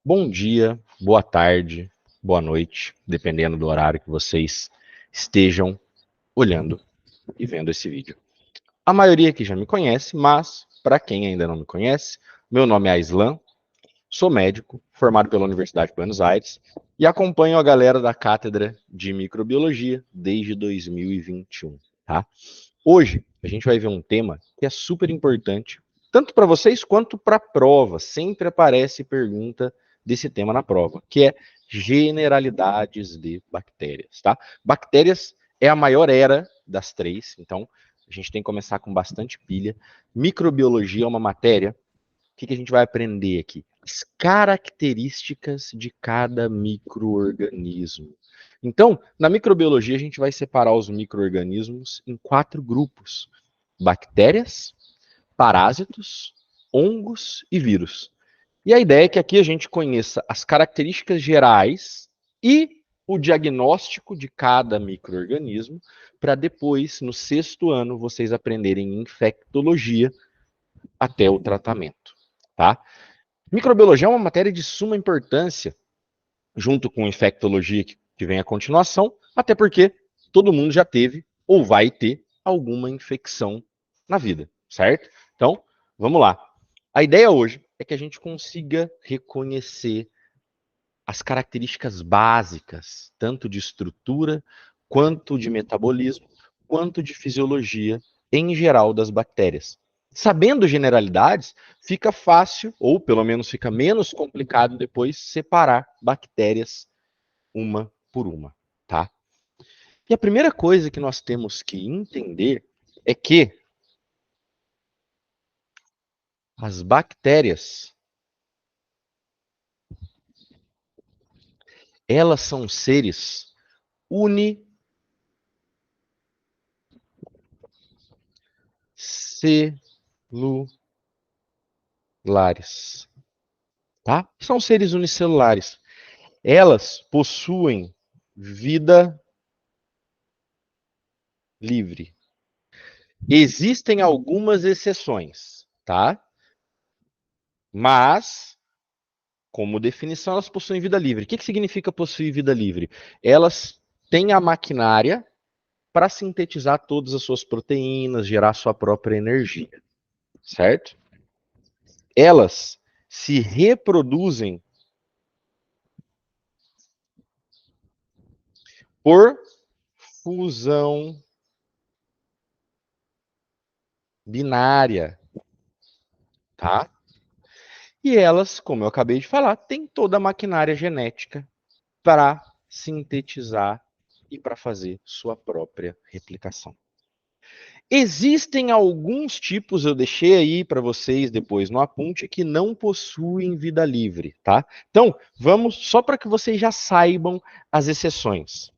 Bom dia, boa tarde, boa noite, dependendo do horário que vocês estejam olhando e vendo esse vídeo. A maioria aqui já me conhece, mas para quem ainda não me conhece, meu nome é Aislan, sou médico, formado pela Universidade de Buenos Aires e acompanho a galera da Cátedra de Microbiologia desde 2021, tá? Hoje a gente vai ver um tema que é super importante, tanto para vocês quanto para a prova. Sempre aparece pergunta desse tema na prova, que é generalidades de bactérias, tá? Bactérias é a maior era das três, então a gente tem que começar com bastante pilha. Microbiologia é uma matéria. O que a gente vai aprender aqui? As características de cada microorganismo. Então, na microbiologia, a gente vai separar os microorganismos em 4 grupos: bactérias, parásitos, hongos e vírus. E a ideia é que aqui a gente conheça as características gerais e o diagnóstico de cada microorganismo, para depois, no 6º ano, vocês aprenderem infectologia até o tratamento, tá? Microbiologia é uma matéria de suma importância, junto com infectologia, que vem a continuação, até porque todo mundo já teve ou vai ter alguma infecção na vida, certo? Então, vamos lá. A ideia hoje é que a gente consiga reconhecer as características básicas, tanto de estrutura, quanto de metabolismo, quanto de fisiologia em geral das bactérias. Sabendo generalidades, fica fácil, ou pelo menos fica menos complicado depois, separar bactérias uma por uma, tá? E a primeira coisa que nós temos que entender é que as bactérias, elas são seres unicelulares, tá? São seres unicelulares. Elas possuem vida livre. Existem algumas exceções, tá? Mas, como definição, elas possuem vida livre. O que significa possuir vida livre? Elas têm a maquinária para sintetizar todas as suas proteínas, gerar sua própria energia, certo? Elas se reproduzem por fusão binária, tá? E elas, como eu acabei de falar, têm toda a maquinária genética para sintetizar e para fazer sua própria replicação. Existem alguns tipos, eu deixei aí para vocês depois no apunte, que não possuem vida livre, tá? Então, vamos só para que vocês já saibam as exceções.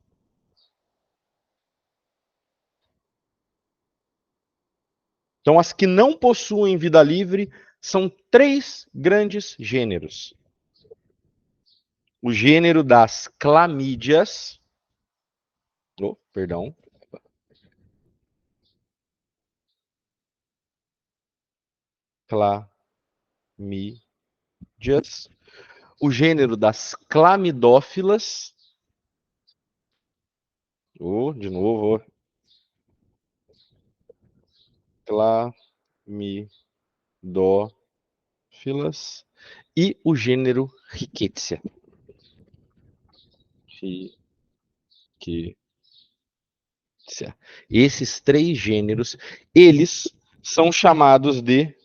Então, as que não possuem vida livre são 3 grandes gêneros. O gênero das clamídeas, perdão, clamídeas, o gênero das clamidófilas, de novo, clamidófilas, e o gênero Rickettsia. Esses 3 gêneros, eles são chamados de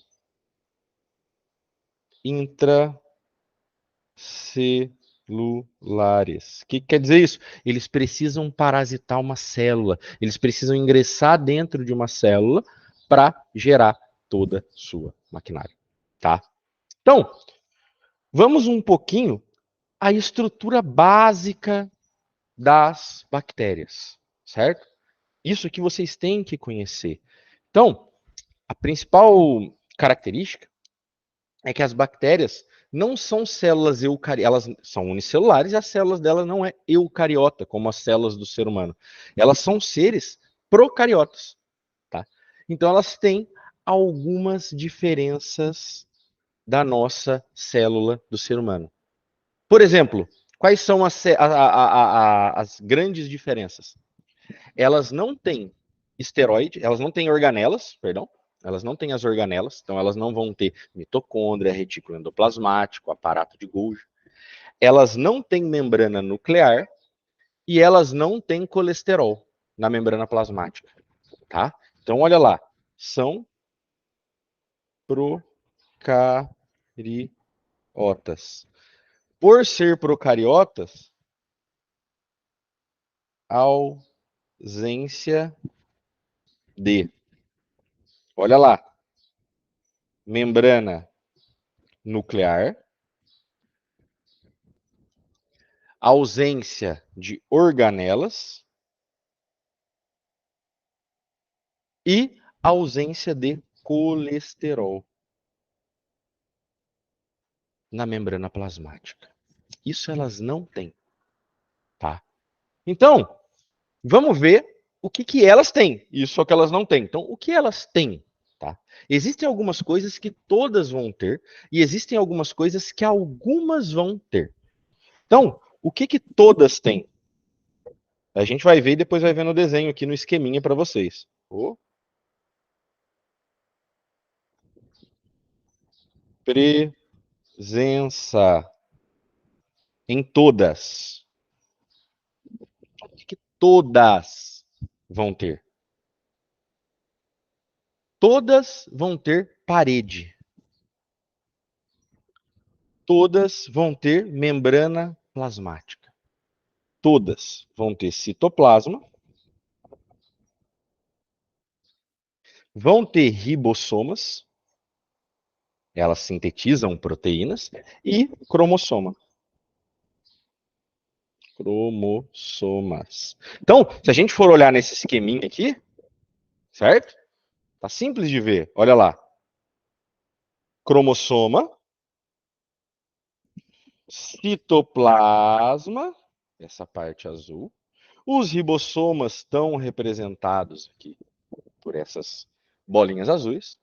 intracelulares. O que quer dizer isso? Eles precisam parasitar uma célula, eles precisam ingressar dentro de uma célula para gerar toda a sua maquinária, tá? Então, vamos um pouquinho à estrutura básica das bactérias, certo? Isso que vocês têm que conhecer. Então, a principal característica é que as bactérias não são células eucariotas, elas são unicelulares e as células delas não é eucariota, como as células do ser humano. Elas são seres procariotas, tá? Então elas têm algumas diferenças da nossa célula do ser humano. Por exemplo, quais são as grandes diferenças? Elas não têm esteroide, elas não têm organelas, perdão, elas não têm as organelas, então elas não vão ter mitocôndria, retículo endoplasmático, aparato de Golgi. Elas não têm membrana nuclear e elas não têm colesterol na membrana plasmática, tá? Então olha lá, são procariotas. Por ser procariotas, ausência de, olha lá, membrana nuclear, ausência de organelas e ausência de colesterol na membrana plasmática. Isso elas não têm, tá? Então, vamos ver o que elas têm. Isso é o que elas não têm. Então, o que elas têm? Tá? Existem algumas coisas que todas vão ter e existem algumas coisas que algumas vão ter. Então, o que todas têm? A gente vai ver e depois vai ver no desenho aqui no esqueminha para vocês. Presença em todas. O que todas vão ter? Todas vão ter parede. Todas vão ter membrana plasmática. Todas vão ter citoplasma. Vão ter ribossomas. Elas sintetizam proteínas. E cromossoma. Cromossomas. Então, se a gente for olhar nesse esqueminha aqui, certo? Tá simples de ver. Olha lá. Cromossoma, citoplasma, essa parte azul. Os ribossomas estão representados aqui por essas bolinhas azuis.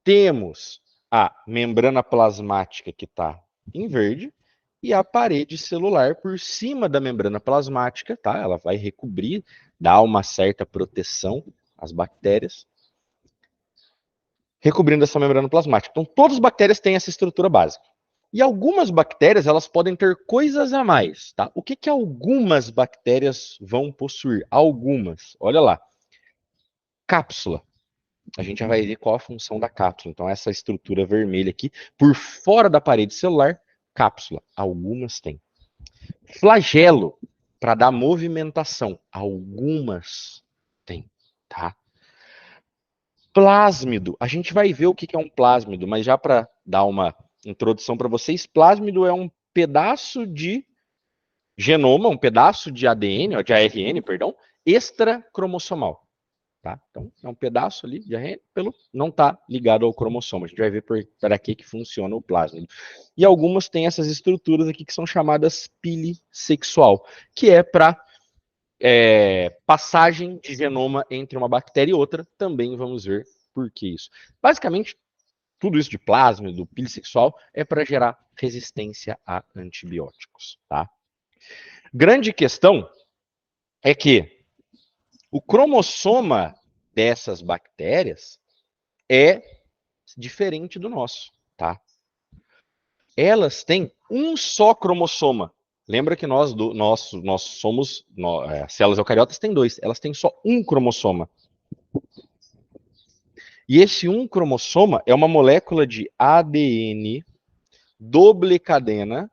Temos a membrana plasmática que está em verde e a parede celular por cima da membrana plasmática, tá? Ela vai recobrir, dar uma certa proteção às bactérias, recobrindo essa membrana plasmática. Então, todas as bactérias têm essa estrutura básica. E algumas bactérias, elas podem ter coisas a mais, tá? O que algumas bactérias vão possuir? Algumas. Olha lá. Cápsula. A gente já vai ver qual a função da cápsula. Então, essa estrutura vermelha aqui, por fora da parede celular, cápsula. Algumas têm. Flagelo, para dar movimentação. Algumas têm, tá? Plásmido. A gente vai ver o que é um plásmido, mas já para dar uma introdução para vocês, plásmido é um pedaço de genoma, um pedaço de ADN, de ARN, perdão, extracromossomal. Tá? Então, é um pedaço ali de ARN, não está ligado ao cromossomo. A gente vai ver para que funciona o plásmido. E algumas têm essas estruturas aqui que são chamadas pilissexual, que é para passagem de genoma entre uma bactéria e outra. Também vamos ver por que isso. Basicamente, tudo isso de plásmido, pilissexual, é para gerar resistência a antibióticos. Tá? Grande questão é que o cromossoma dessas bactérias é diferente do nosso, tá? Elas têm um só cromossoma. Lembra que nós somos, células eucariotas têm dois, elas têm só um cromossoma. E esse um cromossoma é uma molécula de ADN doble cadena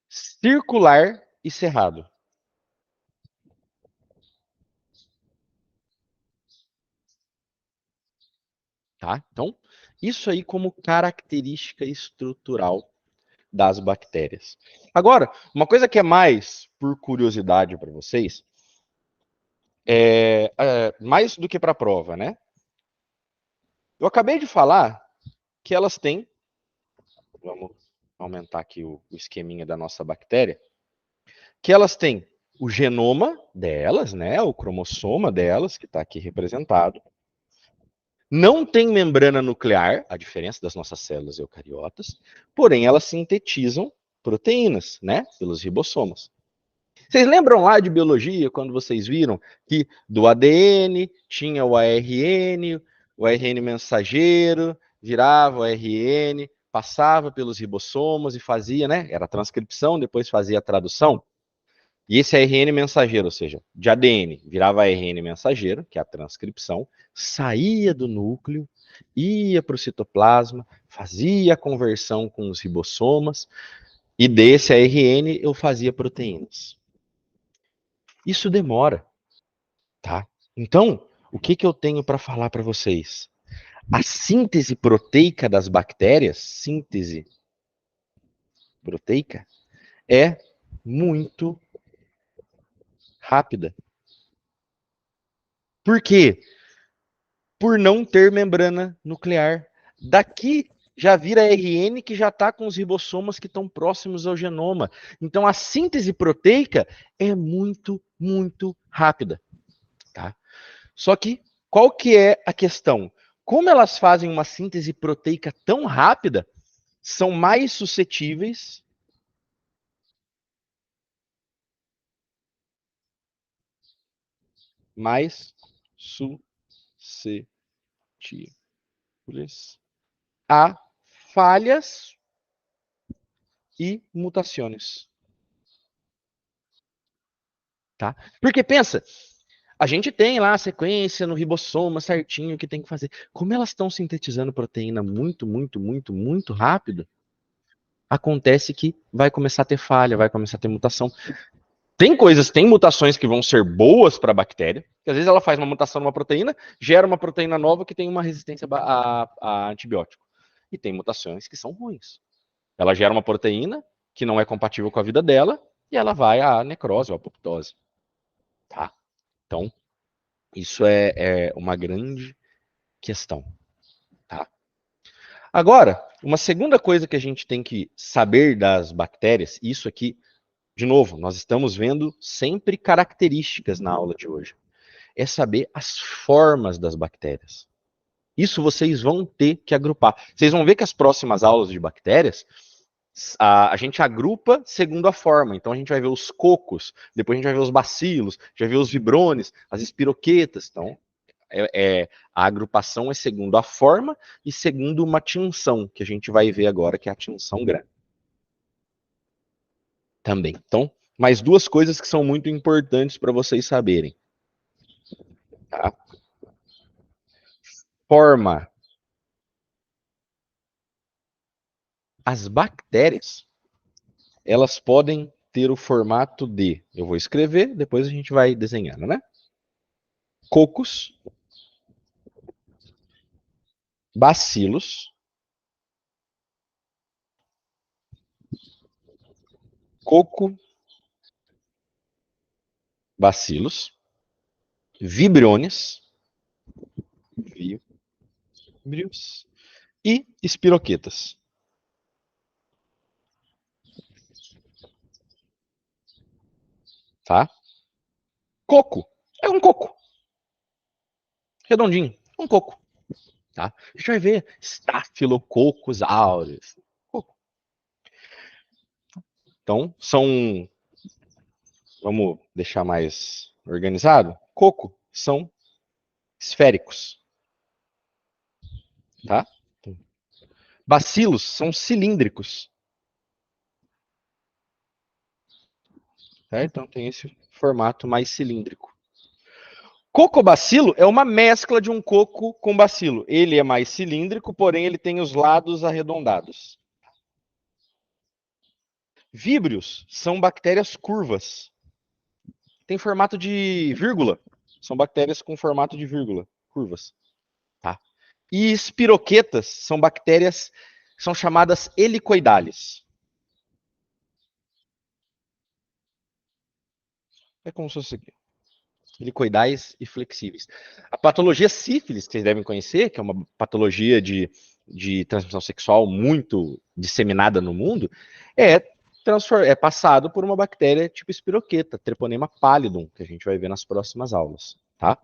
circular e cerrado. Tá? Então, isso aí como característica estrutural das bactérias. Agora, uma coisa que é mais por curiosidade para vocês, mais do que para a prova, né? Eu acabei de falar que elas têm, vamos aumentar aqui o esqueminha da nossa bactéria, que elas têm o genoma delas, né? O cromossoma delas, que está aqui representado. Não tem membrana nuclear, a diferença das nossas células eucariotas, porém elas sintetizam proteínas, né? Pelos ribossomos. Vocês lembram lá de biologia, quando vocês viram que do ADN tinha o ARN mensageiro, virava o ARN, passava pelos ribossomos e fazia, né? Era a transcrição, depois fazia a tradução. E esse ARN mensageiro, ou seja, de ADN, virava ARN mensageiro, que é a transcrição, saía do núcleo, ia para o citoplasma, fazia a conversão com os ribossomas, e desse ARN eu fazia proteínas. Isso demora, tá? Então, o que eu tenho para falar para vocês? A síntese proteica das bactérias, síntese proteica, é muito rápida. Por quê? Por não ter membrana nuclear. Daqui já vira RN que já está com os ribossomas que estão próximos ao genoma. Então a síntese proteica é muito, muito rápida. Tá? Só que qual que é a questão? Como elas fazem uma síntese proteica tão rápida, são mais suscetíveis a falhas e mutações. Tá? Porque pensa, a gente tem lá a sequência no ribossoma certinho que tem que fazer. Como elas estão sintetizando proteína muito, muito, muito, muito rápido, acontece que vai começar a ter falha, vai começar a ter mutação. Tem mutações que vão ser boas para a bactéria, que às vezes ela faz uma mutação numa proteína, gera uma proteína nova que tem uma resistência a antibiótico. E tem mutações que são ruins. Ela gera uma proteína que não é compatível com a vida dela e ela vai à necrose ou à apoptose. Tá? Então, isso é uma grande questão. Tá? Agora, uma segunda coisa que a gente tem que saber das bactérias, isso aqui, de novo, nós estamos vendo sempre características na aula de hoje, é saber as formas das bactérias. Isso vocês vão ter que agrupar. Vocês vão ver que as próximas aulas de bactérias, a gente agrupa segundo a forma. Então a gente vai ver os cocos, depois a gente vai ver os bacilos, já ver os vibrones, as espiroquetas. Então a agrupação é segundo a forma e segundo uma tinção, que a gente vai ver agora, que é a tinção grande. Também. Então, mais duas coisas que são muito importantes para vocês saberem. Tá? Forma. As bactérias, elas podem ter o formato de, eu vou escrever, depois a gente vai desenhando, né? Cocos, bacilos, coco, bacilos, vibriones, víbrios e espiroquetas. Tá? Coco é um coco. Redondinho, um coco. Tá? A gente vai ver Staphylococcus aureus. Coco. Então, vamos deixar mais organizado. Coco são esféricos. Tá? Bacilos são cilíndricos. Tá? Então tem esse formato mais cilíndrico. Cocobacilo é uma mescla de um coco com bacilo. Ele é mais cilíndrico, porém ele tem os lados arredondados. Víbrios são bactérias curvas. Tem formato de vírgula. São bactérias com formato de vírgula, curvas. Tá? E espiroquetas são bactérias, são chamadas helicoidales. É como se fosse aqui. Helicoidais e flexíveis. A patologia sífilis, que vocês devem conhecer, que é uma patologia de transmissão sexual muito disseminada no mundo, é passado por uma bactéria tipo espiroqueta, Treponema pallidum, que a gente vai ver nas próximas aulas. Tá?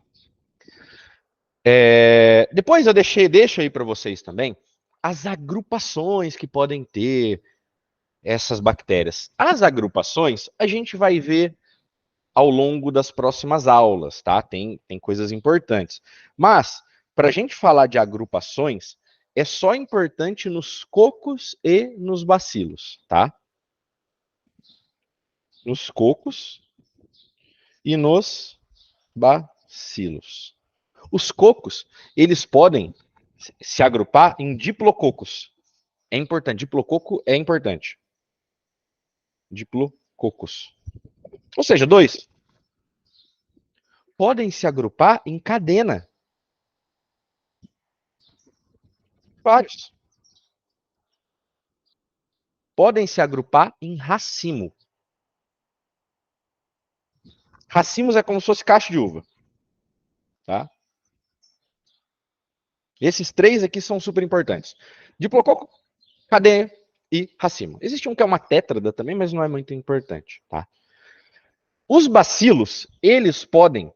Depois eu deixo aí para vocês também as agrupações que podem ter essas bactérias. As agrupações a gente vai ver ao longo das próximas aulas, tá? Tem coisas importantes. Mas, para a gente falar de agrupações, é só importante nos cocos e nos bacilos, tá? Nos cocos e nos bacilos. Os cocos, eles podem se agrupar em diplococos. É importante. Diplococo é importante. Diplococos. Ou seja, dois. Podem se agrupar em cadena. Vários. Podem se agrupar em racimo. Racimos é como se fosse cacho de uva. Tá? Esses três aqui são super importantes. Diplococo, cadeia e racimo. Existe um que é uma tétrada também, mas não é muito importante. Tá? Os bacilos, eles podem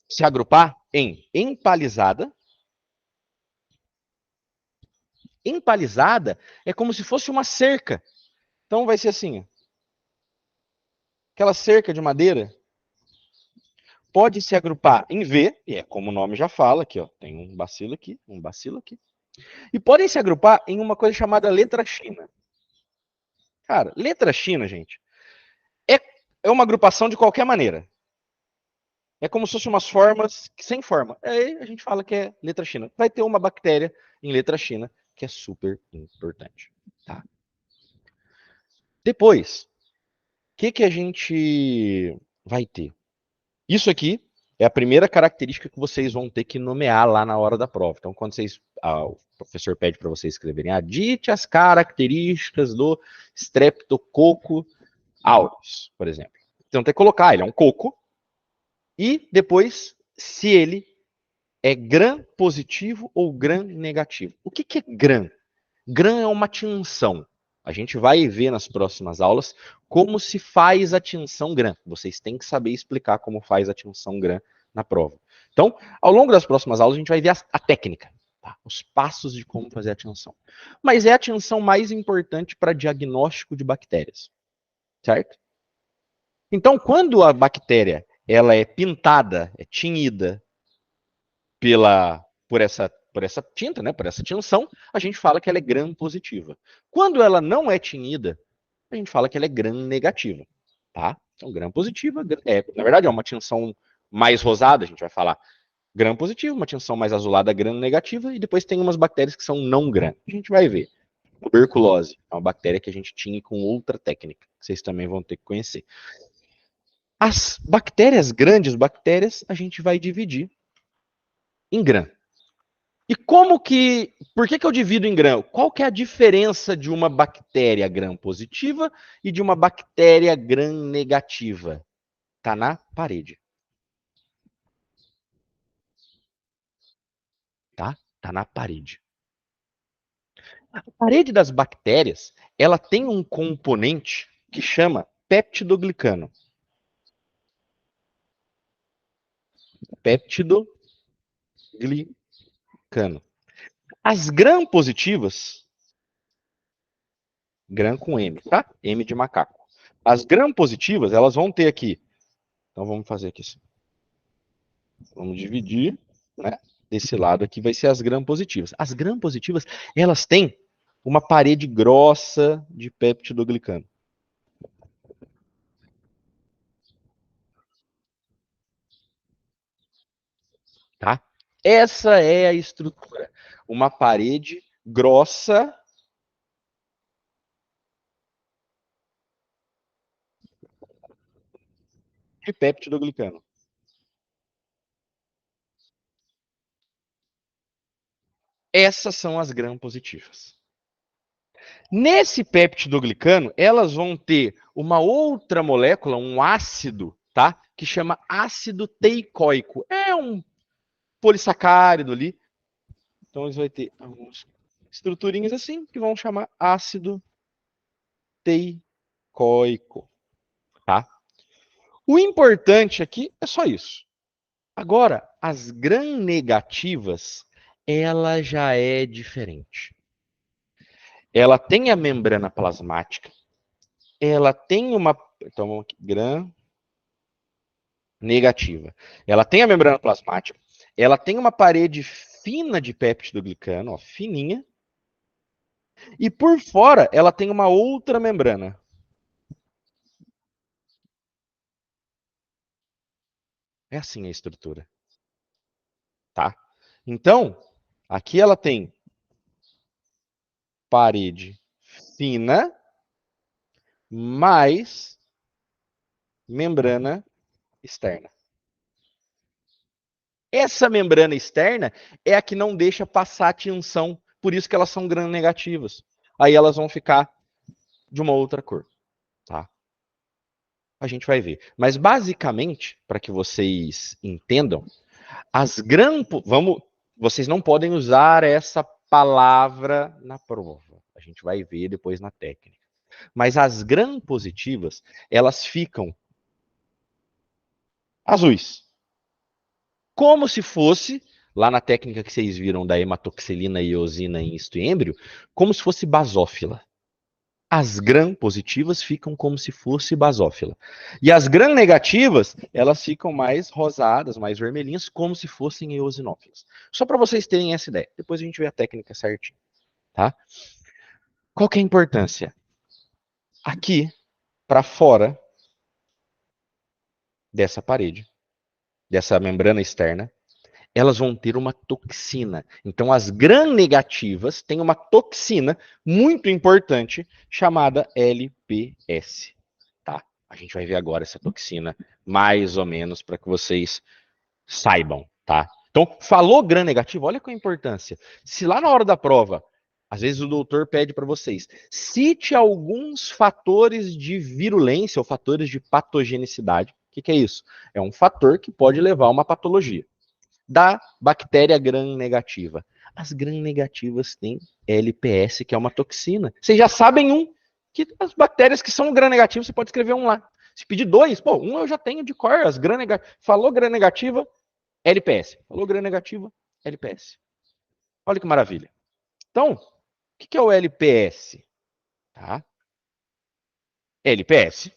se agrupar em empalizada. Empalizada é como se fosse uma cerca. Então vai ser assim, aquela cerca de madeira pode se agrupar em V, e é como o nome já fala, aqui ó, tem um bacilo aqui, um bacilo aqui. E podem se agrupar em uma coisa chamada letra china. Cara, letra china, gente, é uma agrupação de qualquer maneira. É como se fossem umas formas sem forma. Aí a gente fala que é letra china. Vai ter uma bactéria em letra china que é super importante. Tá? Depois, o que a gente vai ter? Isso aqui é a primeira característica que vocês vão ter que nomear lá na hora da prova. Então, quando o professor pede para vocês escreverem, dite as características do Streptococcus aureus, por exemplo. Então, tem que colocar, ele é um coco, e depois, se ele é gram positivo ou gram negativo. O que é gram? Gram é uma tinção. A gente vai ver nas próximas aulas como se faz a tinção gram. Vocês têm que saber explicar como faz a tinção gram na prova. Então, ao longo das próximas aulas, a gente vai ver a técnica, tá? Os passos de como fazer a tinção. Mas é a tinção mais importante para diagnóstico de bactérias, certo? Então, quando a bactéria ela é pintada, é tinida por essa tinta, né, por essa tinção, a gente fala que ela é gram positiva. Quando ela não é tinida, a gente fala que ela é gram negativa, tá? Então, gram positiva, na verdade, é uma tinção mais rosada, a gente vai falar gram positivo, uma tinção mais azulada, gram negativa, e depois tem umas bactérias que são não gram. A gente vai ver. Tuberculose é uma bactéria que a gente tinha com outra técnica, que vocês também vão ter que conhecer. As bactérias grandes, bactérias, a gente vai dividir em gram. E por que eu divido em gram? Qual que é a diferença de uma bactéria gram positiva e de uma bactéria gram negativa? Tá na parede. Tá? Tá na parede. A parede das bactérias, ela tem um componente que chama peptidoglicano. Peptidoglicano. As gram positivas, gram com M, tá? M de macaco. As gram positivas, elas vão ter aqui. Então vamos fazer aqui assim. Vamos dividir, né? Desse lado aqui vai ser as gram positivas. As gram positivas, elas têm uma parede grossa de peptidoglicano. Tá? Essa é a estrutura. Uma parede grossa de peptidoglicano. Essas são as gram positivas. Nesse peptidoglicano, elas vão ter uma outra molécula, um ácido, tá? Que chama ácido teicoico. É um polissacárido ali. Então, eles vão ter algumas estruturinhas assim que vão chamar ácido teicoico, tá? O importante aqui é só isso. Agora, as gram-negativas, ela já é diferente. Ela tem a membrana plasmática, ela tem uma... Então, vamos aqui, gram-negativa. Ela tem a membrana plasmática, ela tem uma parede fina de péptidoglicano, ó, fininha, e por fora ela tem uma outra membrana. É assim a estrutura, tá? Então, aqui ela tem parede fina mais membrana externa. Essa membrana externa é a que não deixa passar a tinção, por isso que elas são gram-negativas. Aí elas vão ficar de uma outra cor, tá? A gente vai ver. Mas basicamente, para que vocês entendam, as vamos, vocês não podem usar essa palavra na prova. A gente vai ver depois na técnica. Mas as gram-positivas, elas ficam azuis. Como se fosse, lá na técnica que vocês viram da hematoxilina e eosina em embrio, como se fosse basófila. As gram-positivas ficam como se fosse basófila. E as gram-negativas, elas ficam mais rosadas, mais vermelhinhas, como se fossem eosinófilas. Só para vocês terem essa ideia. Depois a gente vê a técnica certinho, tá? Qual que é a importância? Aqui, para fora dessa parede, dessa membrana externa, elas vão ter uma toxina. Então, as gram-negativas têm uma toxina muito importante chamada LPS. Tá? A gente vai ver agora essa toxina, mais ou menos, para que vocês saibam. Tá? Então, falou gram-negativo, olha qual a importância. Se lá na hora da prova, às vezes o doutor pede para vocês, cite alguns fatores de virulência ou fatores de patogenicidade. O que é isso? É um fator que pode levar a uma patologia da bactéria gram-negativa. As gram-negativas têm LPS, que é uma toxina. Vocês já sabem um, que as bactérias que são gram-negativas, você pode escrever um lá. Se pedir dois, pô, um eu já tenho de cor, as gram-negativas. Falou gram-negativa, LPS. Falou gram-negativa, LPS. Olha que maravilha. Então, o que é o LPS? Tá? LPS,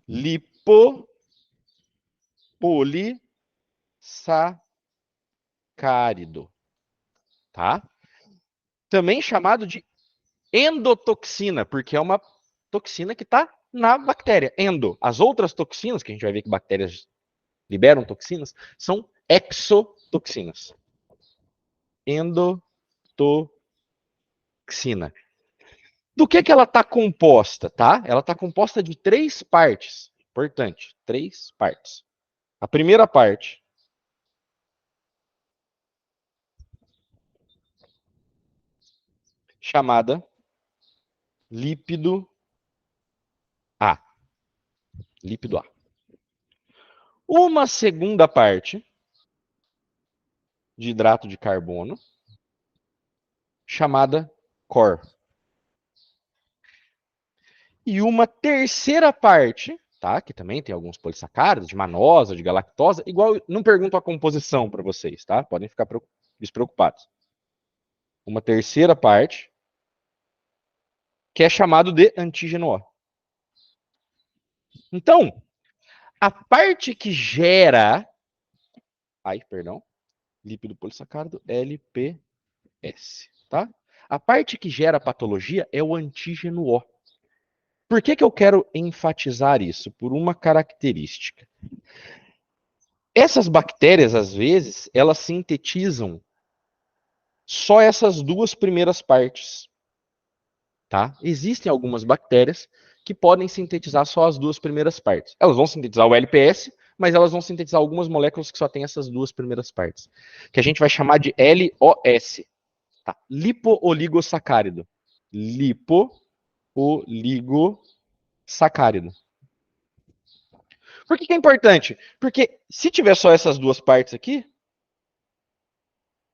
lipopolisacárido, tá? Também chamado de endotoxina, porque é uma toxina que está na bactéria. Endo. As outras toxinas, que a gente vai ver que bactérias liberam toxinas, são exotoxinas. Endotoxina. Do que ela está composta, tá? Ela está composta de 3 partes. Importante, 3 partes. A primeira parte chamada lípido A. Lípido A. Uma segunda parte de hidrato de carbono chamada core. E uma terceira parte, tá? Que também tem alguns polissacáridos, de manosa, de galactosa, igual, não pergunto a composição para vocês, tá? Podem ficar despreocupados. Uma terceira parte, que é chamado de antígeno O. Então, a parte que gera, lípido polissacárido, LPS, tá? A parte que gera a patologia é o antígeno O. Por que eu quero enfatizar isso? Por uma característica. Essas bactérias, às vezes, elas sintetizam só essas 2 primeiras partes. Tá? Existem algumas bactérias que podem sintetizar só as 2 primeiras partes. Elas vão sintetizar o LPS, mas elas vão sintetizar algumas moléculas que só têm essas 2 primeiras partes. Que a gente vai chamar de LOS. Tá? Lipo-oligosacárido. Lipo-oligosacárido. Por que é importante? Porque se tiver só essas 2 partes aqui,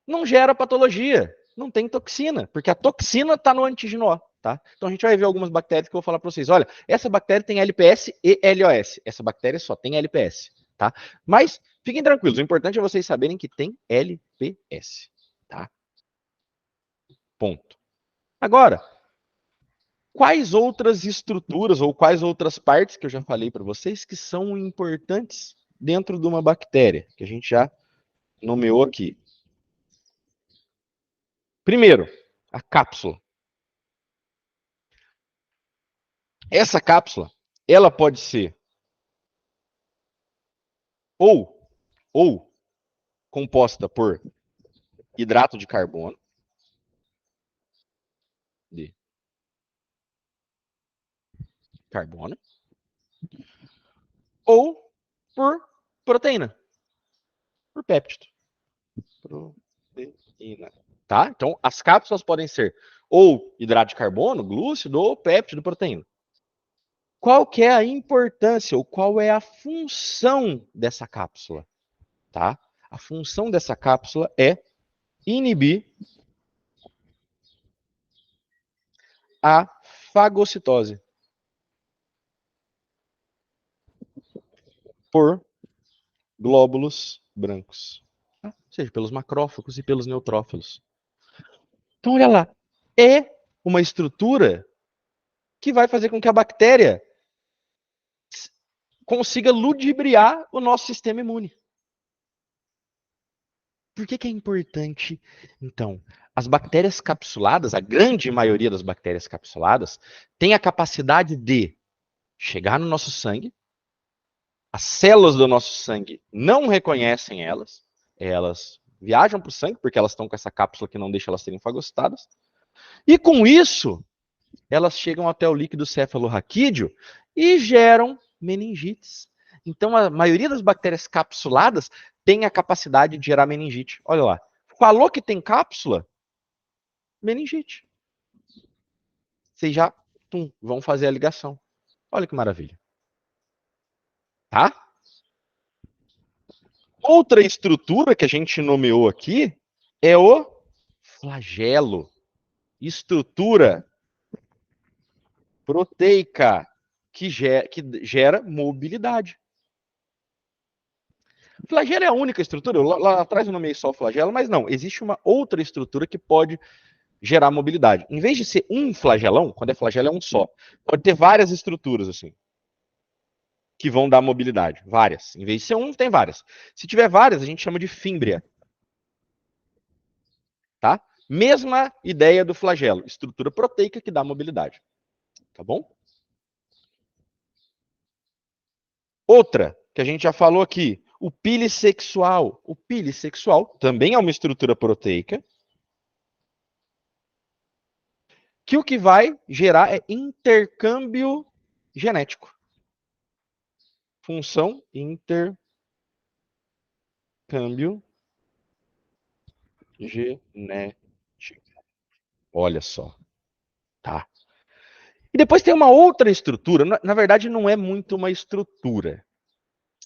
não gera patologia, não tem toxina, porque a toxina está no antígeno O, tá? Então a gente vai ver algumas bactérias que eu vou falar para vocês. Olha, essa bactéria tem LPS e LOS. Essa bactéria só tem LPS. tá? Mas fiquem tranquilos, o importante é vocês saberem que tem LPS, tá? Ponto. Agora, quais outras estruturas ou quais outras partes que eu já falei para vocês que são importantes dentro de uma bactéria, que a gente já nomeou aqui? Primeiro, a cápsula. Essa cápsula, ela pode ser ou composta por hidrato de carbono, de carbono, ou por proteína, por péptido. Proteína. Tá? Então, as cápsulas podem ser ou hidrato de carbono, glúcido, ou péptido, proteína. Qual que é a importância ou qual é a função dessa cápsula? Tá? A função dessa cápsula é inibir a fagocitose por glóbulos brancos, tá? Ou seja, pelos macrófagos e pelos neutrófilos. Então, olha lá, é uma estrutura que vai fazer com que a bactéria consiga ludibriar o nosso sistema imune. Por que é importante? Então, as bactérias capsuladas, a grande maioria das bactérias capsuladas, tem a capacidade de chegar no nosso sangue, as células do nosso sangue não reconhecem elas, elas viajam para o sangue, porque elas estão com essa cápsula que não deixa elas serem fagocitadas, e com isso, elas chegam até o líquido cefalorraquídeo e geram meningites. Então, a maioria das bactérias capsuladas tem a capacidade de gerar meningite. Olha lá. Falou que tem cápsula? Meningite. Vocês já vão fazer a ligação. Olha que maravilha. Tá? Outra estrutura que a gente nomeou aqui é o flagelo. Estrutura proteica que gera mobilidade. Flagelo é a única estrutura, lá atrás eu nomeei só o flagelo, mas não, existe uma outra estrutura que pode gerar mobilidade. Em vez de ser um flagelão, quando é flagelo é um só, pode ter várias estruturas assim, que vão dar mobilidade, várias. Em vez de ser um, tem várias. Se tiver várias, a gente chama de fímbria. Tá? Mesma ideia do flagelo, estrutura proteica que dá mobilidade. Tá bom? Outra, que a gente já falou aqui, o pilissexual. O pilissexual também é uma estrutura proteica, que o que vai gerar é intercâmbio genético. Função intercâmbio genético. Olha só, tá? E depois tem uma outra estrutura, na verdade não é muito uma estrutura,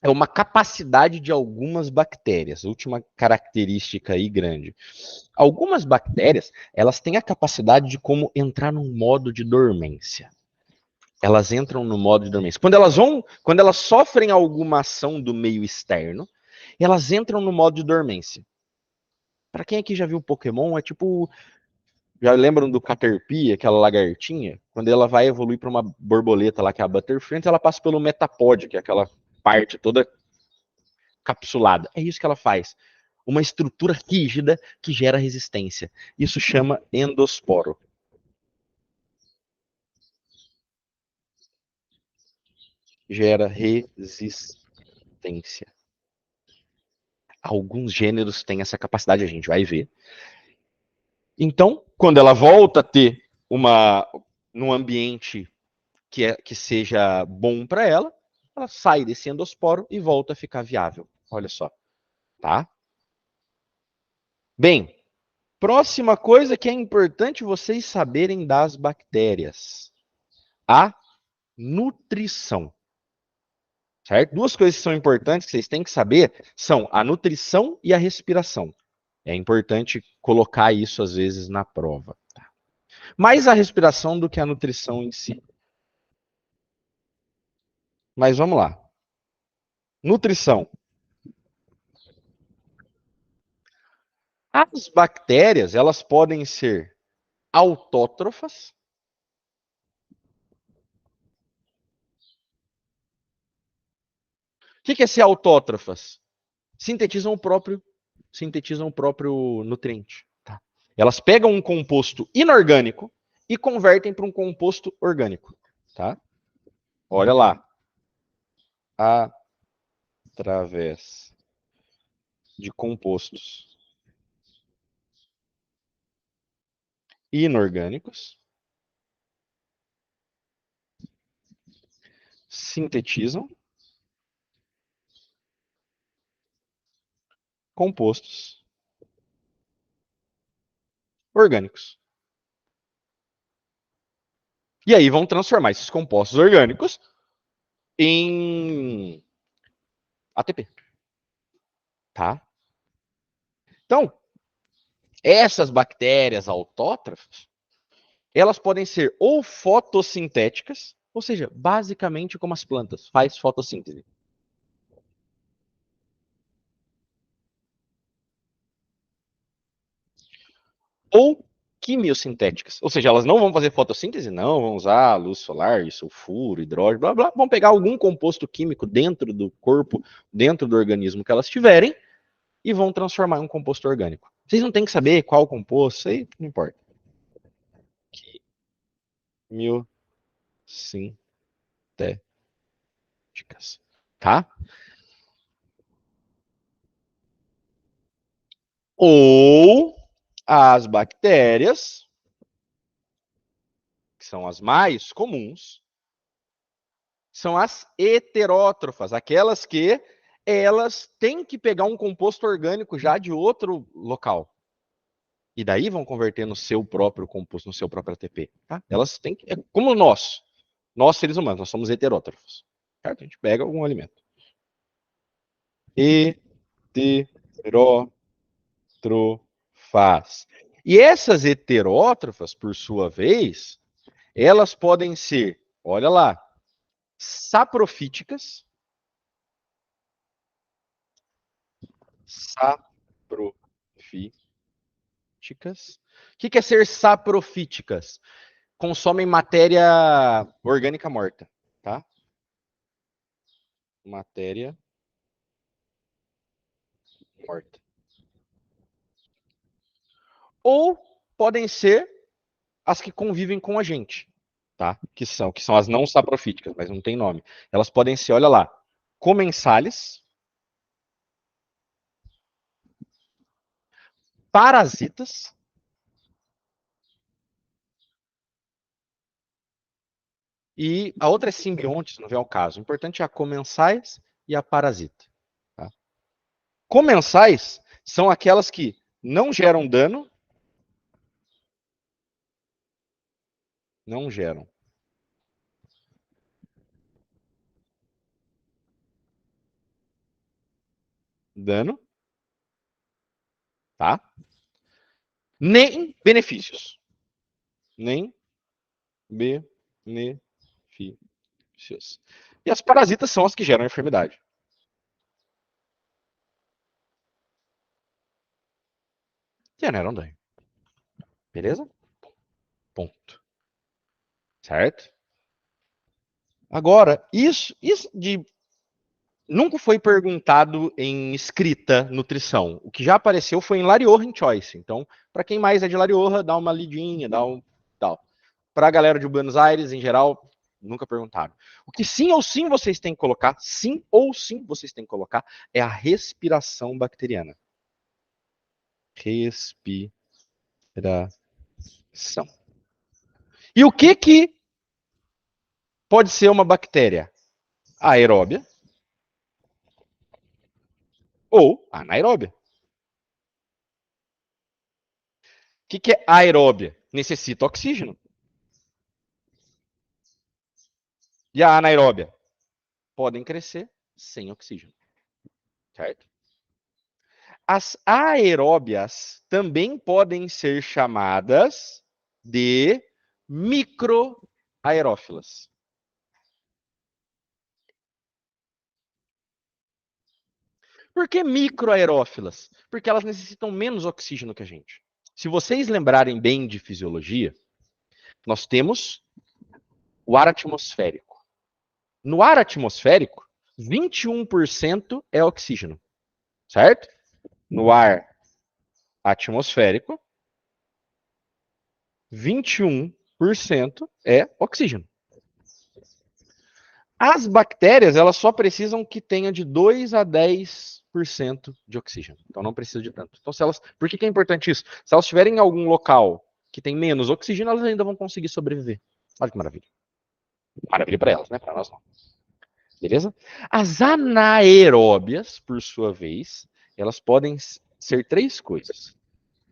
é uma capacidade de algumas bactérias, última característica aí grande. Algumas bactérias, elas têm a capacidade de como entrar num modo de dormência. Elas entram no modo de dormência. Quando elas sofrem alguma ação do meio externo, elas entram no modo de dormência. Para quem aqui já viu Pokémon, é tipo, já lembram do Caterpie, aquela lagartinha? Quando ela vai evoluir para uma borboleta lá, que é a Butterfree, ela passa pelo Metapod, que é aquela parte toda capsulada. É isso que ela faz. Uma estrutura rígida que gera resistência. Isso chama endosporo. Gera resistência. Alguns gêneros têm essa capacidade, a gente vai ver. Então, quando ela volta a ter num ambiente que seja bom para ela, ela sai desse endosporo e volta a ficar viável. Olha só, tá? Bem, próxima coisa que é importante vocês saberem das bactérias: a nutrição. Certo? Duas coisas que são importantes que vocês têm que saber são a nutrição e a respiração. É importante colocar isso às vezes na prova. Tá? Mais a respiração do que a nutrição em si. Mas vamos lá. Nutrição. As bactérias, elas podem ser autótrofas. O que é ser autótrofas? Sintetizam o próprio nutriente. Tá? Elas pegam um composto inorgânico e convertem para um composto orgânico. Tá? Olha lá. Através de compostos inorgânicos, sintetizam compostos orgânicos. E aí vão transformar esses compostos orgânicos em ATP. Tá? Então, essas bactérias autótrofas, elas podem ser ou fotossintéticas, ou seja, basicamente como as plantas, faz fotossíntese. Ou quimiosintéticas, ou seja, elas não vão fazer fotossíntese, não, vão usar luz solar, sulfuro, hidrogênio, blá, blá, vão pegar algum composto químico dentro do corpo, dentro do organismo que elas tiverem, e vão transformar em um composto orgânico. Vocês não têm que saber qual composto, isso aí não importa. Quimiosintéticas, tá? Ou as bactérias, que são as mais comuns, são as heterótrofas, aquelas que elas têm que pegar um composto orgânico já de outro local. E daí vão converter no seu próprio composto, no seu próprio ATP. Tá? Elas têm que. É como nós seres humanos, nós somos heterótrofos. Certo? A gente pega algum alimento. Heterótrofas. E essas heterótrofas, por sua vez, elas podem ser, olha lá, saprofíticas. Saprofíticas. O que é ser saprofíticas? Consomem matéria orgânica morta, tá? Matéria morta. Ou podem ser as que convivem com a gente, tá? Que são as não saprofíticas, mas não tem nome. Elas podem ser, olha lá, comensales, parasitas e a outra é simbionte, se não vier ao caso. O importante é a comensais e a parasita. Tá? Comensais são aquelas que não geram dano, não geram dano, tá? Nem benefícios. Nem benefícios. E as parasitas são as que geram a enfermidade. Generam dano. Beleza? Ponto. Certo? Agora, isso de nunca foi perguntado em escrita nutrição. O que já apareceu foi em Lariorra em Choice. Então, para quem mais é de Lariorra, dá uma lidinha, dá um tal. Para a galera de Buenos Aires, em geral, nunca perguntaram. O que sim ou sim vocês têm que colocar, sim ou sim vocês têm que colocar, é a respiração bacteriana. Respiração. E o que pode ser uma bactéria? Aeróbia ou anaeróbia. O que é aeróbia? Necessita oxígeno. E a anaeróbia? Podem crescer sem oxígeno. Certo? As aeróbias também podem ser chamadas de microaerófilas. Por que microaerófilas? Porque elas necessitam menos oxígeno que a gente. Se vocês lembrarem bem de fisiologia, nós temos o ar atmosférico. No ar atmosférico, 21% é oxígeno, certo? No ar atmosférico, 21% é oxígeno. As bactérias, elas só precisam que tenha de 2 a 10% de oxígeno. Então não precisa de tanto. Então, se elas, por que é importante isso? Se elas estiverem em algum local que tem menos oxigênio, elas ainda vão conseguir sobreviver. Olha que maravilha. Maravilha para elas, né? Para nós não. Beleza? As anaeróbias, por sua vez, elas podem ser três coisas.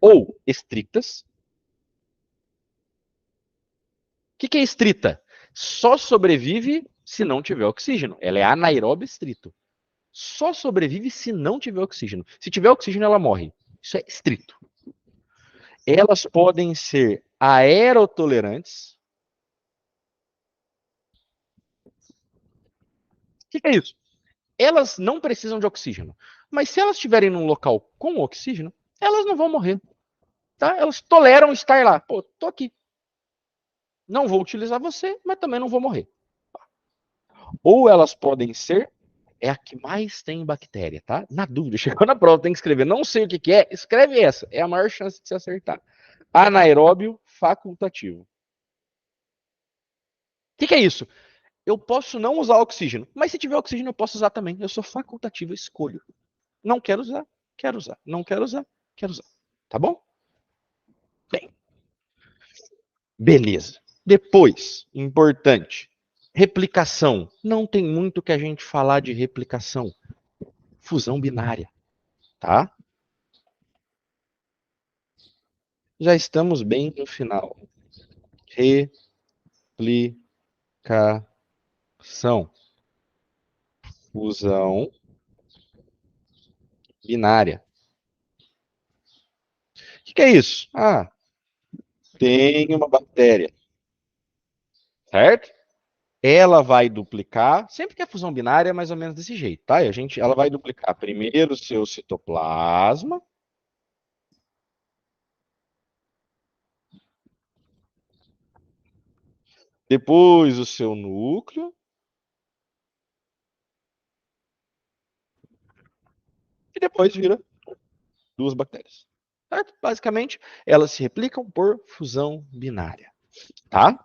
Ou estritas. O que é estrita? Só sobrevive se não tiver oxígeno. Ela é anaeróbia estrito. Só sobrevive se não tiver oxígeno. Se tiver oxígeno, ela morre. Isso é estrito. Elas podem ser aerotolerantes. O que é isso? Elas não precisam de oxígeno. Mas se elas estiverem num local com oxígeno, elas não vão morrer. Tá? Elas toleram estar lá. Pô, tô aqui. Não vou utilizar você, mas também não vou morrer. Ou elas podem ser, é a que mais tem bactéria, tá? Na dúvida, chegou na prova, tem que escrever. Não sei o que é, escreve essa. É a maior chance de se acertar. Anaeróbio facultativo. O que é isso? Eu posso não usar oxígeno, mas se tiver oxígeno eu posso usar também. Eu sou facultativo, eu escolho. Não quero usar, quero usar. Não quero usar, quero usar. Tá bom? Bem, beleza. Depois, importante, replicação. Não tem muito que a gente falar de replicação. Fusão binária, tá? Já estamos bem no final. Replicação. Fusão binária. O que é isso? Ah, tem uma bactéria, certo? Ela vai duplicar, sempre que é fusão binária é mais ou menos desse jeito, tá? Ela vai duplicar primeiro o seu citoplasma, depois o seu núcleo, e depois vira duas bactérias. Certo? Basicamente, elas se replicam por fusão binária, tá?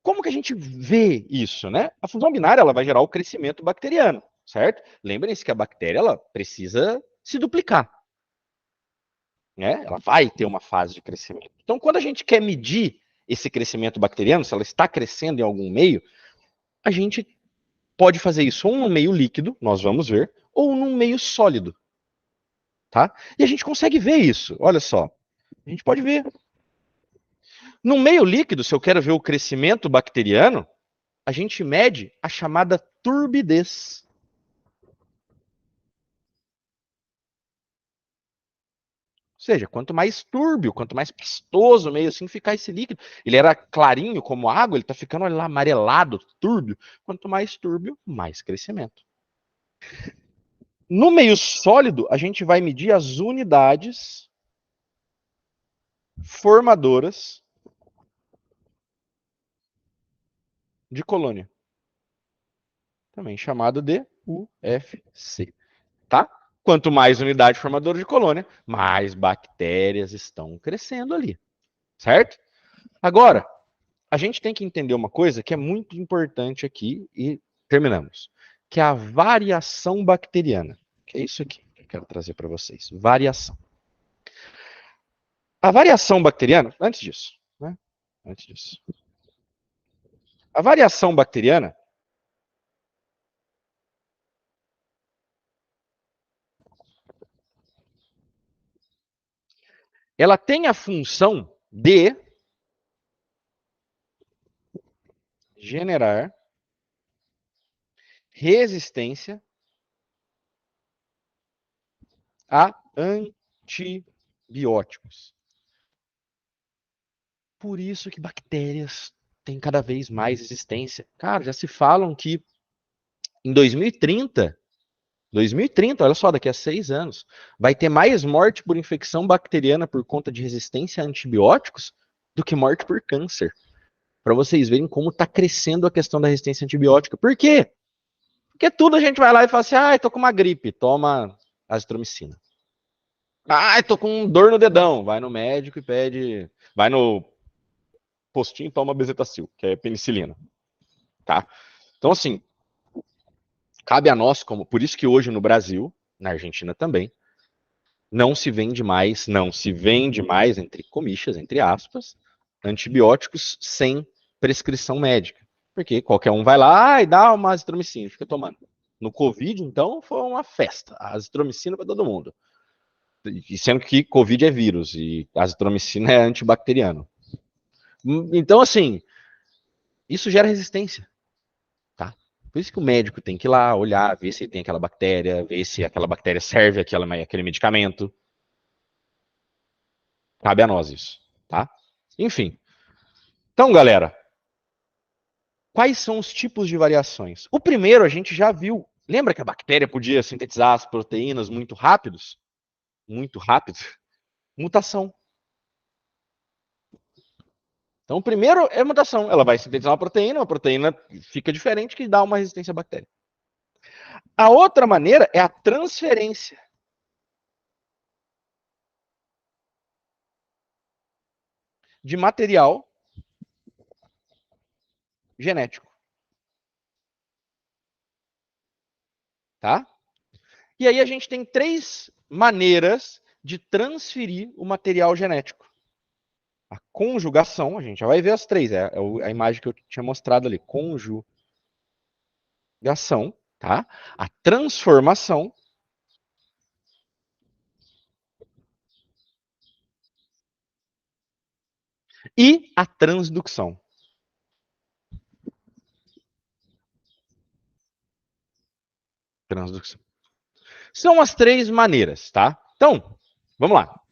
Como que a gente vê isso, né? A fusão binária ela vai gerar o crescimento bacteriano, certo? Lembrem-se que a bactéria ela precisa se duplicar, né? Ela vai ter uma fase de crescimento. Então, quando a gente quer medir esse crescimento bacteriano, se ela está crescendo em algum meio, a gente pode fazer isso ou num meio líquido, nós vamos ver, ou num meio sólido, tá? E a gente consegue ver isso. Olha só, a gente pode ver. No meio líquido, se eu quero ver o crescimento bacteriano, a gente mede a chamada turbidez. Ou seja, quanto mais túrbio, quanto mais pastoso, meio assim, ficar esse líquido. Ele era clarinho como água, ele está ficando olha lá, amarelado, túrbio. Quanto mais túrbio, mais crescimento. No meio sólido, a gente vai medir as unidades formadoras de colônia, também chamado de UFC, tá? Quanto mais unidade formadora de colônia, mais bactérias estão crescendo ali, certo? Agora, a gente tem que entender uma coisa que é muito importante aqui e terminamos, que é a variação bacteriana. Que é isso aqui que eu quero trazer para vocês. Variação. A variação bacteriana, antes disso, né? Antes disso. A variação bacteriana, ela tem a função de generar resistência a antibióticos. Por isso que bactérias tem cada vez mais resistência. Cara, já se falam que em 2030, olha só, daqui a 6 anos, vai ter mais morte por infecção bacteriana por conta de resistência a antibióticos do que morte por câncer. Para vocês verem como está crescendo a questão da resistência antibiótica. Por quê? Porque tudo a gente vai lá e fala assim, tô com uma gripe, toma azitromicina. Tô com dor no dedão, vai no médico e pede, vai no postinho e toma bezetacil, que é penicilina, tá? Então, assim, cabe a nós, por isso que hoje no Brasil, na Argentina também, não se vende mais, entre comillas, entre aspas, antibióticos sem prescrição médica. Porque qualquer um vai lá e dá uma azitromicina, fica tomando. No Covid, então, foi uma festa. A azitromicina para todo mundo. E sendo que Covid é vírus e a azitromicina é antibacteriano. Então, assim, isso gera resistência, tá? Por isso que o médico tem que ir lá, olhar, ver se tem aquela bactéria, ver se aquela bactéria serve aquele medicamento. Cabe a nós isso, tá? Enfim. Então, galera, quais são os tipos de variações? O primeiro a gente já viu. Lembra que a bactéria podia sintetizar as proteínas muito rápidos? Muito rápido? Mutação. Então, o primeiro é mutação. Ela vai sintetizar uma proteína fica diferente que dá uma resistência à bactéria. A outra maneira é a transferência. De material genético. Tá? E aí a gente tem 3 maneiras de transferir o material genético. A conjugação, a gente já vai ver as 3, é a imagem que eu tinha mostrado ali. Conjugação, tá? A transformação e a transdução. Transdução. São as 3 maneiras, tá? Então, vamos lá.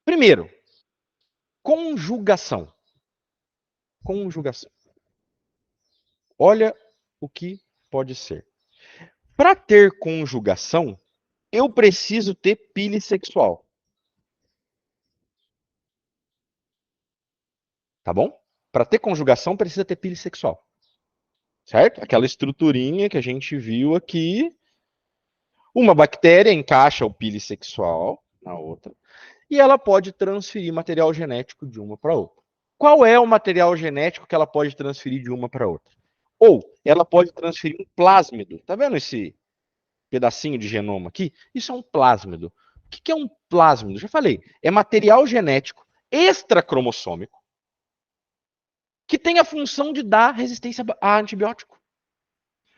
Primeiro, conjugação. Conjugação. Olha o que pode ser. Para ter conjugação, eu preciso ter pile sexual. Tá bom? Para ter conjugação, precisa ter pile sexual. Certo? Aquela estruturinha que a gente viu aqui. Uma bactéria encaixa o pile sexual na outra e ela pode transferir material genético de uma para outra. Qual é o material genético que ela pode transferir de uma para outra? Ou ela pode transferir um plásmido. Tá vendo esse pedacinho de genoma aqui? Isso é um plásmido. O que é um plásmido? Já falei. É material genético extracromossômico que tem a função de dar resistência a antibiótico.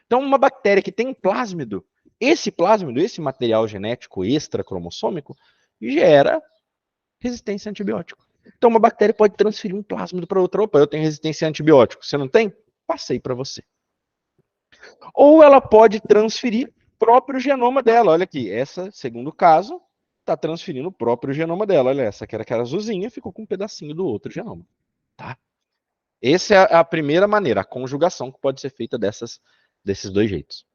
Então, uma bactéria que tem plásmido, esse material genético extracromossômico, gera resistência a antibiótico. Então, uma bactéria pode transferir um plásmido para outra. Opa, eu tenho resistência a antibiótico. Você não tem? Passei para você. Ou ela pode transferir o próprio genoma dela. Olha aqui, essa, segundo caso, está transferindo o próprio genoma dela. Olha, essa que era aquela azulzinha, ficou com um pedacinho do outro genoma. Tá? Essa é a primeira maneira, a conjugação que pode ser feita desses 2 jeitos.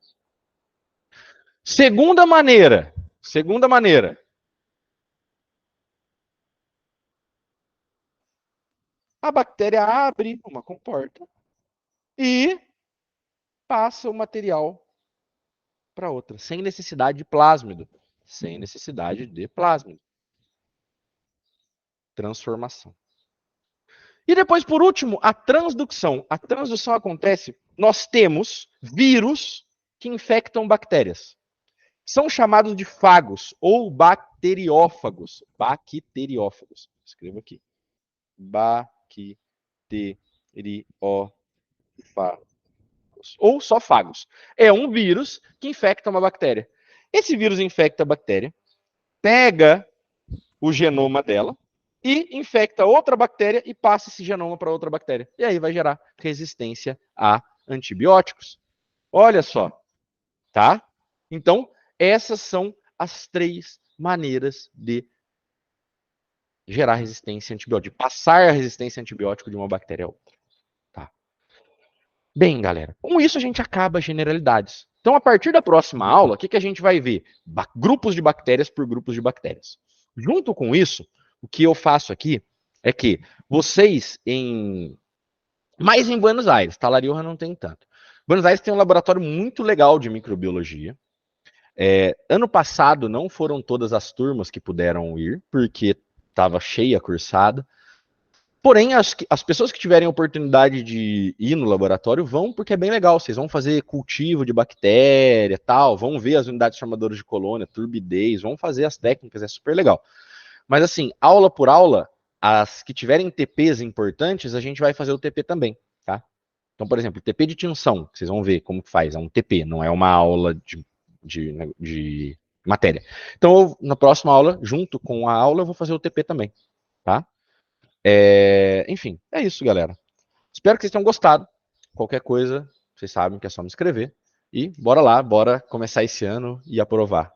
Segunda maneira. A bactéria abre uma comporta e passa o material para outra, sem necessidade de plásmido. Sem necessidade de plásmido. Transformação. E depois, por último, a transdução. A transdução acontece, nós temos vírus que infectam bactérias. São chamados de fagos ou bacteriófagos. Bacteriófagos. Escrevo aqui. Bacteriófagos. Ou só fagos. É um vírus que infecta uma bactéria. Esse vírus infecta a bactéria, pega o genoma dela e infecta outra bactéria e passa esse genoma para outra bactéria. E aí vai gerar resistência a antibióticos. Olha só, tá? Então, essas são as 3 maneiras de gerar resistência antibiótica, passar a resistência antibiótica de uma bactéria a outra. Tá? Bem, galera, com isso a gente acaba as generalidades. Então, a partir da próxima aula, o que a gente vai ver? Grupos de bactérias por grupos de bactérias. Junto com isso, o que eu faço aqui é que vocês mais em Buenos Aires, tá? La Rioja não tem tanto. Buenos Aires tem um laboratório muito legal de microbiologia. Ano passado não foram todas as turmas que puderam ir, porque estava cheia a cursada. Porém, as pessoas que tiverem oportunidade de ir no laboratório vão, porque é bem legal. Vocês vão fazer cultivo de bactéria, tal, vão ver as unidades formadoras de colônia, turbidez, vão fazer as técnicas, é super legal. Mas assim, aula por aula, as que tiverem TPs importantes, a gente vai fazer o TP também, tá? Então, por exemplo, TP de tinção, vocês vão ver como que faz, é um TP, não é uma aula de matéria. Então, na próxima aula, junto com a aula, eu vou fazer o TP também, tá? Enfim, é isso, galera. Espero que vocês tenham gostado. Qualquer coisa, vocês sabem que é só me escrever. E bora lá, bora começar esse ano e aprovar.